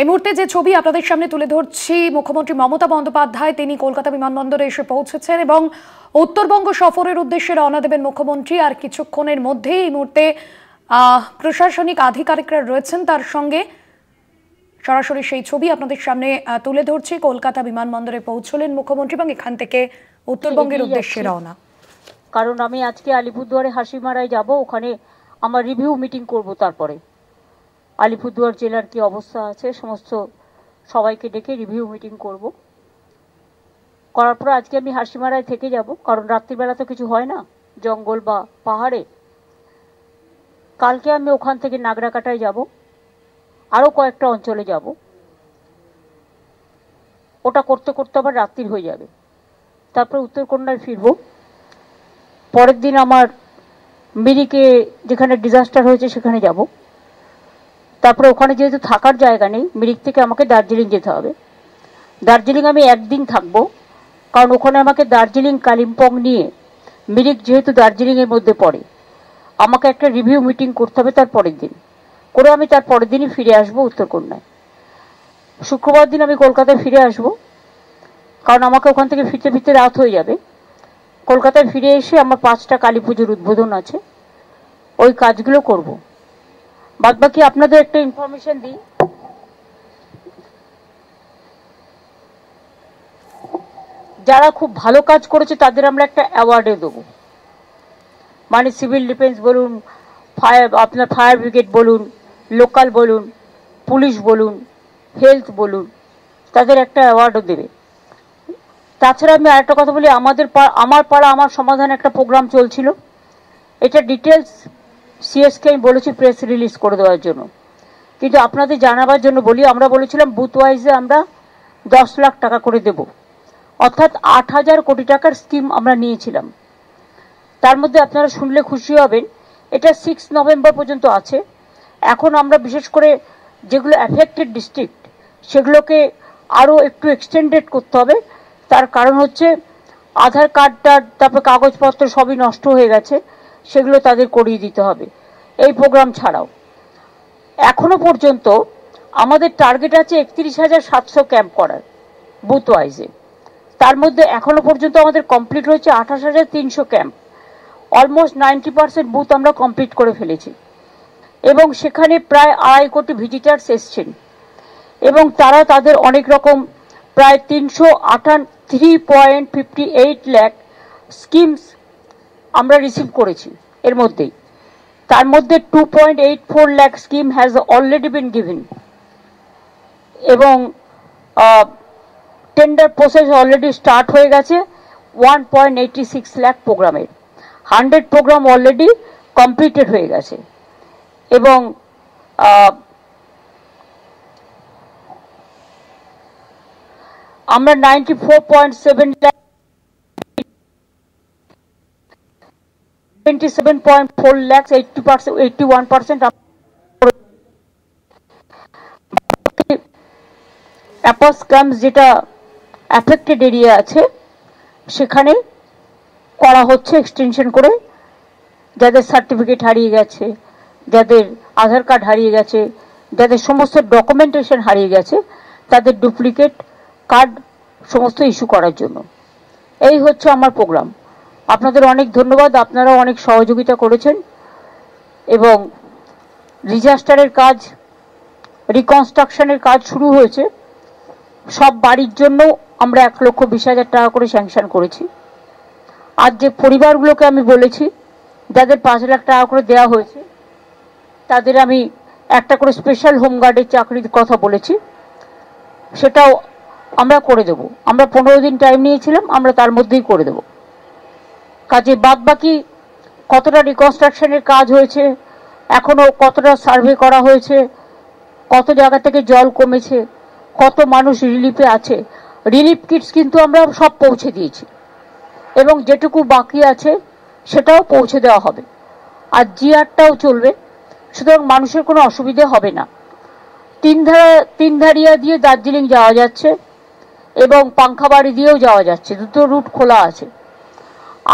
এই মুহূর্তে যে ছবি আপনাদের সামনে তুলে ধরছি, মুখ্যমন্ত্রী মমতা বন্দ্যোপাধ্যায় তিনি কলকাতা বিমানবন্দরে এসে পৌঁছেছেন এবং উত্তরবঙ্গ সফরের উদ্দেশ্যে রওনা দেবেন মুখ্যমন্ত্রী। আর কিছুক্ষণের মধ্যেই এই মুহূর্তে প্রশাসনিক আধিকারিকরা রয়েছেন তার সঙ্গে। সরাসরি সেই ছবি আপনাদের সামনে তুলে ধরছি। কলকাতা বিমানবন্দরে পৌঁছলেন মুখ্যমন্ত্রী এবং এখান থেকে উত্তরবঙ্গের উদ্দেশ্যে রওনা। কারণ আমি আজকে আলিপুরদুয়ারে হাসিমারায় যাব, ওখানে আমার রিভিউ মিটিং করব। তারপরে আলিপুরদুয়ার জেলার কি অবস্থা আছে সমস্ত সবাইকে ডেকে রিভিউ মিটিং করব। করার পর আজকে আমি হাসিমারায় থেকে যাব, কারণ রাত্রিবেলা তো কিছু হয় না জঙ্গল বা পাহাড়ে। কালকে আমি ওখান থেকে নাগরাকাটায় যাব, আরও কয়েকটা অঞ্চলে যাব। ওটা করতে করতে আবার রাত্রির হয়ে যাবে। তারপর উত্তরকন্যায় ফিরব। পরের দিন আমার মিরিকে যেখানে ডিজাস্টার হয়েছে সেখানে যাব। তারপরে ওখানে যেহেতু থাকার জায়গা নেই, মিরিক থেকে আমাকে দার্জিলিং যেতে হবে। দার্জিলিং আমি একদিন থাকব, কারণ ওখানে আমাকে দার্জিলিং কালিম্পং নিয়ে, মিরিক যেহেতু দার্জিলিংয়ের মধ্যে পড়ে, আমাকে একটা রিভিউ মিটিং করতে হবে তার পরের দিন করে। আমি তার পরের দিনই ফিরে আসবো উত্তরকন্যায়। শুক্রবার দিন আমি কলকাতায় ফিরে আসব, কারণ আমাকে ওখান থেকে ফিরতে ফিরতে রাত হয়ে যাবে। কলকাতায় ফিরে এসে আমার 5টা কালী পুজোর উদ্বোধন আছে, ওই কাজগুলো করব। বাদবাকি আপনাদের একটা ইনফরমেশন দিই। যারা খুব ভালো কাজ করেছে তাদের আমরা একটা অ্যাওয়ার্ডে দেবো। মানে সিভিল ডিফেন্স বলুন, আপনার ফায়ার ব্রিগেড বলুন, লোকাল বলুন, পুলিশ বলুন, হেলথ বলুন, তাদের একটা অ্যাওয়ার্ডও দেবে। তাছাড়া আমি আরেকটা কথা বলি, আমার পাড়া আমার সমাধান একটা প্রোগ্রাম চলছিল। এটা ডিটেলস সিএসকে আমি বলেছি প্রেস রিলিজ করে দেওয়ার জন্য, কিন্তু আপনাদের জানাবার জন্য বলি, আমরা বলেছিলাম বুথ ওয়াইজে আমরা 10 লাখ টাকা করে দেব, অর্থাৎ 8,000 কোটি টাকার স্কিম আমরা নিয়েছিলাম। তার মধ্যে আপনারা শুনলে খুশি হবেন, এটা 6 নভেম্বর পর্যন্ত আছে। এখন আমরা বিশেষ করে যেগুলো অ্যাফেক্টেড ডিস্ট্রিক্ট সেগুলোকে আরও একটু এক্সটেন্ডেড করতে হবে। তার কারণ হচ্ছে আধার কার্ডটা, তারপর কাগজপত্র সবই নষ্ট হয়ে গেছে, সেগুলো তাদের করিয়ে দিতে হবে। এই প্রোগ্রাম ছাড়াও এখনো পর্যন্ত আমাদের টার্গেট আছে 31,700 ক্যাম্প করার বুথ ওয়াইজে। তার মধ্যে এখনো পর্যন্ত আমাদের কমপ্লিট হয়েছে 28,300 ক্যাম্প। অলমোস্ট 90% বুথ আমরা কমপ্লিট করে ফেলেছি এবং সেখানে প্রায় 2.5 কোটি ভিজিটার্স এসছেন এবং তারা তাদের অনেক রকম প্রায় 383.58 লাখ স্কিমস আমরা রিসিভ করেছি এর মধ্যেই। তার মধ্যে 2.84 lakh scheme has already been given এবং টেন্ডার প্রসেস অলরেডি স্টার্ট হয়ে গেছে 1.86 লাখ প্রোগ্রামের। 100 প্রোগ্রাম অলরেডি কমপ্লিটেড হয়ে গেছে এবং আমরা 94.7 লাখ 27.4 লাখ 81% অ্যাপাস ক্যাম্পস যেটা অ্যাফেক্টেড এরিয়া আছে সেখানে করা হচ্ছে এক্সটেনশন করে। যাদের সার্টিফিকেট হারিয়ে গেছে, যাদের আধার কার্ড হারিয়ে গেছে, যাদের সমস্ত ডকুমেন্টেশন হারিয়ে গেছে, তাদের ডুপ্লিকেট কার্ড সমস্ত ইস্যু করার জন্য। এই হচ্ছে আমার প্রোগ্রাম। আপনাদের অনেক ধন্যবাদ, আপনারা অনেক সহযোগিতা করেছেন এবং ডিজাস্টারের কাজ, রিকনস্ট্রাকশনের কাজ শুরু হয়েছে। সব বাড়ির জন্য আমরা 1,20,000 টাকা করে স্যাংশন করেছি। আর যে পরিবারগুলোকে আমি বলেছি যাদের 5 লাখ টাকা করে দেওয়া হয়েছে, তাদের আমি একটা করে স্পেশাল হোমগার্ডের চাকরির কথা বলেছি, সেটাও আমরা করে দেব। আমরা 15 দিন টাইম নিয়েছিলাম, আমরা তার মধ্যেই করে দেব। কাজে বাদ বাকি কতটা রিকনস্ট্রাকশনের কাজ হয়েছে, এখনো কতটা সার্ভে করা হয়েছে, কত জায়গা থেকে জল কমেছে, কত মানুষ রিলিফে আছে, রিলিফ কিটস কিন্তু আমরা সব পৌঁছে দিয়েছি এবং যেটুকু বাকি আছে সেটাও পৌঁছে দেওয়া হবে। আর জিআরটাও চলবে, সুতরাং মানুষের কোনো অসুবিধে হবে না। তিনধারিয়া দিয়ে দার্জিলিং যাওয়া যাচ্ছে এবং পাংখাবাড়ি দিয়েও যাওয়া যাচ্ছে, দুটো রুট খোলা আছে।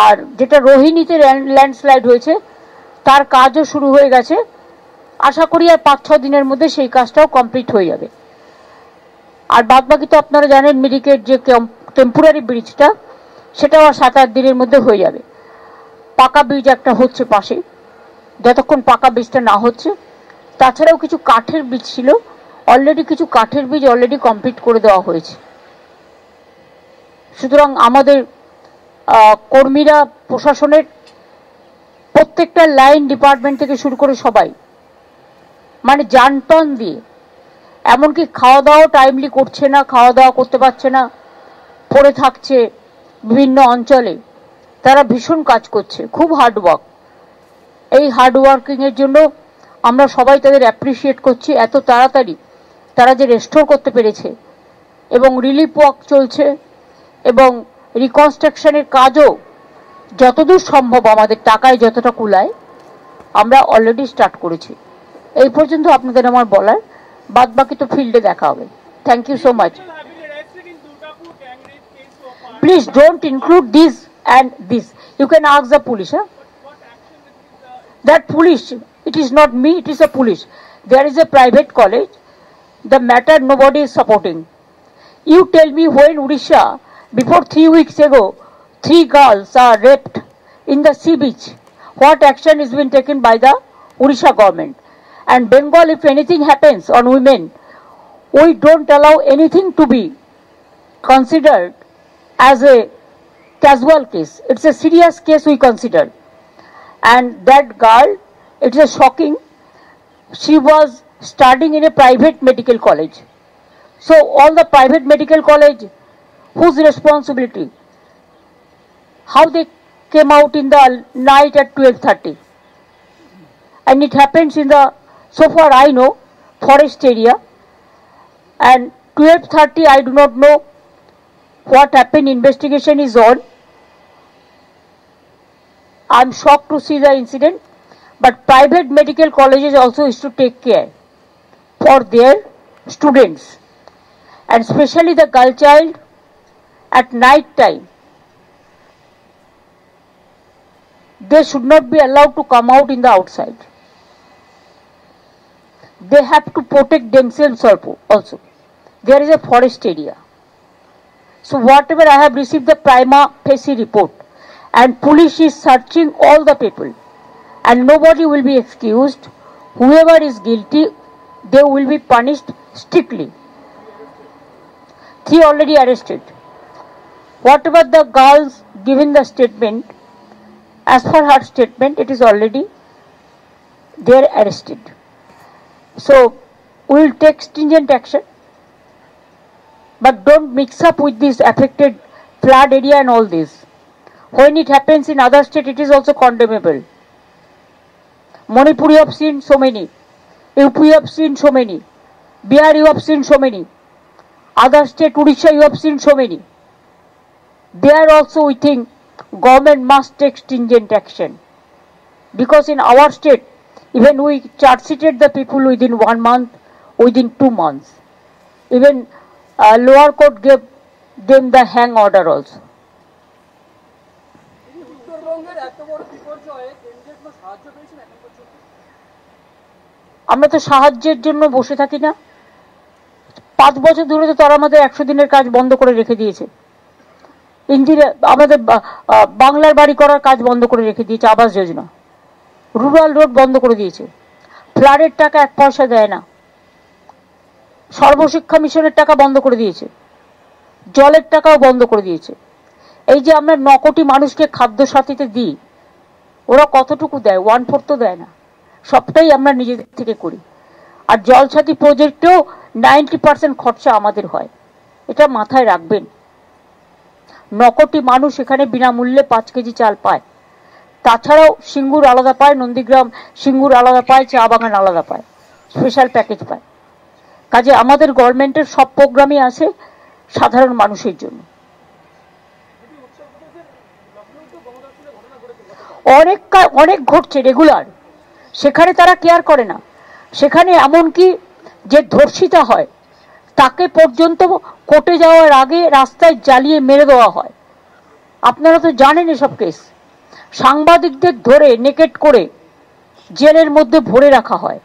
আর যেটা রোহিণীতে ল্যান্ডস্লাইড হয়েছে তার কাজও শুরু হয়ে গেছে। আশা করি আর 5-6 দিনের মধ্যে সেই কাজটাও কমপ্লিট হয়ে যাবে। আর বাদ বাকি তো আপনারা জানেন মেডিকেট যে টেম্পোরারি ব্রিজটা সেটাও আর 7-8 দিনের মধ্যে হয়ে যাবে। পাকা ব্রিজ একটা হচ্ছে পাশে, যতক্ষণ পাকা ব্রিজটা না হচ্ছে। তাছাড়াও কিছু কাঠের ব্রিজ ছিল, অলরেডি কিছু কাঠের ব্রিজ অলরেডি কমপ্লিট করে দেওয়া হয়েছে। সুতরাং আমাদের কর্মীরা, প্রশাসনের প্রত্যেকটা লাইন ডিপার্টমেন্ট থেকে শুরু করে সবাই মানে জানপ্রাণ দিয়ে, এমনকি খাওয়া দাওয়া টাইমলি করছে না, খাওয়া দাওয়া করতে পারছে না, পড়ে থাকছে বিভিন্ন অঞ্চলে, তারা ভীষণ কাজ করছে, খুব হার্ডওয়ার্ক। এই হার্ডওয়ার্কিং এর জন্য আমরা সবাই তাদের অ্যাপ্রিসিয়েট করছি। এত তাড়াতাড়ি তারা যে রেস্টোর করতে পেরেছে, এবং রিলিফ ওয়ার্ক চলছে, এবং রিকনস্ট্রাকশনের কাজও যতদূর সম্ভব আমাদের টাকায় যতটা কুলায় আমরা অলরেডি স্টার্ট করেছি। এই পর্যন্ত আপনাদের আমার বলার, বাদ বাকি তো ফিল্ডে দেখা হবে। Thank you so much. Please don't include this and this. You can ask the police. That police, it is not me, it is a police. There is a private college. The matter nobody is supporting. You tell me when Odisha, before 3 weeks ago, 3 girls are raped in the sea beach. What action is being taken by the Odisha government? And Bengal, if anything happens on women, we don't allow anything to be considered as a casual case. It's a serious case we consider. And that girl, it's a shocking. She was studying in a private medical college. So all the private medical college, whose responsibility? How they came out in the night at 12:30? And it happens in the, so far I know, forest area. And 12:30, I do not know what happened. Investigation is on. I'm shocked to see the incident, but private medical colleges also is to take care for their students, and especially the girl child at night time. They should not be allowed to come out in the outside. They have to protect themselves also. There is a forest area. So whatever I have received the prima facie report, and police is searching all the people, and nobody will be excused. Whoever is guilty, they will be punished strictly. 3 already arrested. Whatever the girls given the statement, as per her statement, it is already they are arrested. So we will take stringent action, but don't mix up with this affected flood area and all this. When it happens in other state, it is also condemnable. Manipur you have seen so many, UP you have seen so many, Bihar you have seen so many, other state Odisha you have seen so many. There also we think government must take stringent action, because in our state even we charge sheeted the people within 1 month, within 2 months. Even lower court gave them the hang order also. আমরা তো সাহায্যের জন্য বসে থাকি না। 5 বছর ধরে তো তারা আমাদের 100 দিনের কাজ বন্ধ করে রেখে দিয়েছে। আমাদের বাংলার বাড়ি করার কাজ বন্ধ করে রেখে দিয়েছে, আবাস যোজনা, রুরাল রোড বন্ধ করে দিয়েছে, ফ্লাডের টাকা 1 পয়সা দেয় না, সর্বশিক্ষা মিশনের টাকা বন্ধ করে দিয়েছে, জলের টাকাও বন্ধ করে দিয়েছে। এই যে আমরা 9 কোটি মানুষকে খাদ্য সাথীতে দিই, ওরা কতটুকু দেয়? 1/4 তো দেয় না, সবটাই আমরা নিজেদের থেকে করি। আর জল সাথী প্রজেক্টেও 90% খরচা আমাদের হয়, এটা মাথায় রাখবেন। 9 কোটি মানুষ এখানে বিনামূল্যে 5 কেজি চাল পায়। তাছাড়াও সিঙ্গুর আলাদা পায়, নন্দীগ্রাম সিঙ্গুর আলাদা পায়, চা বাগান আলাদা পায়, স্পেশাল প্যাকেজ পায়। কাজে আমাদের গভর্নমেন্টের সব প্রোগ্রামই আছে সাধারণ মানুষের জন্য। অনেক ঘটছে রেগুলার, সেখানে তারা কেয়ার করে না। সেখানে এমনকি যে ধর্ষিতা হয় তাকে পর্যন্ত কোর্টে যাওয়ার আগে রাস্তায় জ্বালিয়ে মেরে দেওয়া হয়। আপনারা তো জানেন এসব কেস। সাংবাদিকদের ধরে নেকেট করে জেলের মধ্যে ভরে রাখা হয়।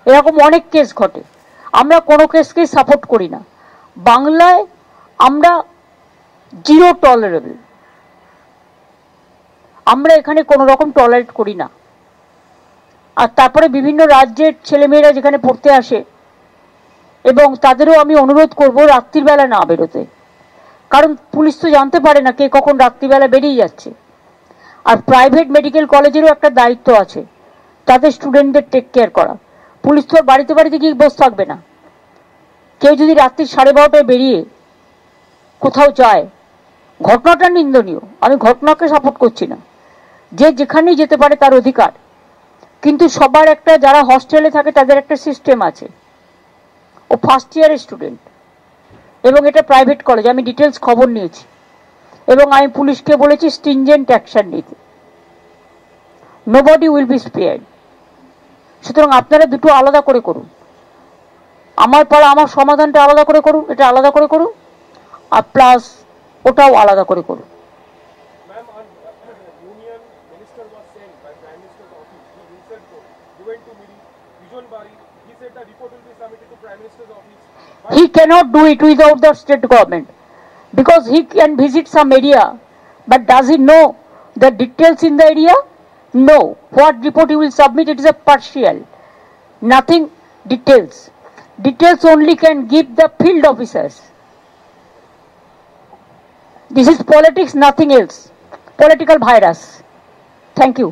এরকম অনেক কেস ঘটে। আমরা কোনো কেসকেই সাপোর্ট করি না, বাংলায় আমরা জিরো টলারেবল, আমরা এখানে কোনো রকম টলারেট করি না। আর তারপরে বিভিন্ন রাজ্যের ছেলেমেয়েরা যেখানে পড়তে আসে, এবং তাদেরও আমি অনুরোধ করব রাত্রির বেলা না বেরোতে, কারণ পুলিশ তো জানতে পারে না কে কখন রাত্রিবেলা বেরিয়ে যাচ্ছে। আর প্রাইভেট মেডিকেল কলেজেরও একটা দায়িত্ব আছে তাদের স্টুডেন্টদের টেক কেয়ার করা। পুলিশ তো বাড়িতে বাড়িতে গিয়ে বসে থাকবে না। কেউ যদি রাত্রি 12:30টায় বেরিয়ে কোথাও যায়, ঘটনাটা নিন্দনীয়, আমি ঘটনাকে সাপোর্ট করছি না, যে যেখানেই যেতে পারে তার অধিকার, কিন্তু সবার একটা, যারা হস্টেলে থাকে তাদের একটা সিস্টেম আছে। ও ফার্স্ট ইয়ারের স্টুডেন্ট এবং এটা প্রাইভেট কলেজ, আমি ডিটেলস খবর নিয়েছি এবং আমি পুলিশকে বলেছি স্ট্রিনজেন্ট অ্যাকশন নিতে। Nobody will be spared. সুতরাং আপনারা দুটো আলাদা করে করুন, আমার পাড়া আমার সমাধানটা আলাদা করে করুন, এটা আলাদা করে করুন, আর প্লাস ওটাও আলাদা করে করুন। He cannot do it without the state government, because he can visit some area, but does he know the details in the area? No. What report he will submit, it is a partial, nothing details. Details only can give the field officers. This is politics, nothing else. Political virus. Thank you.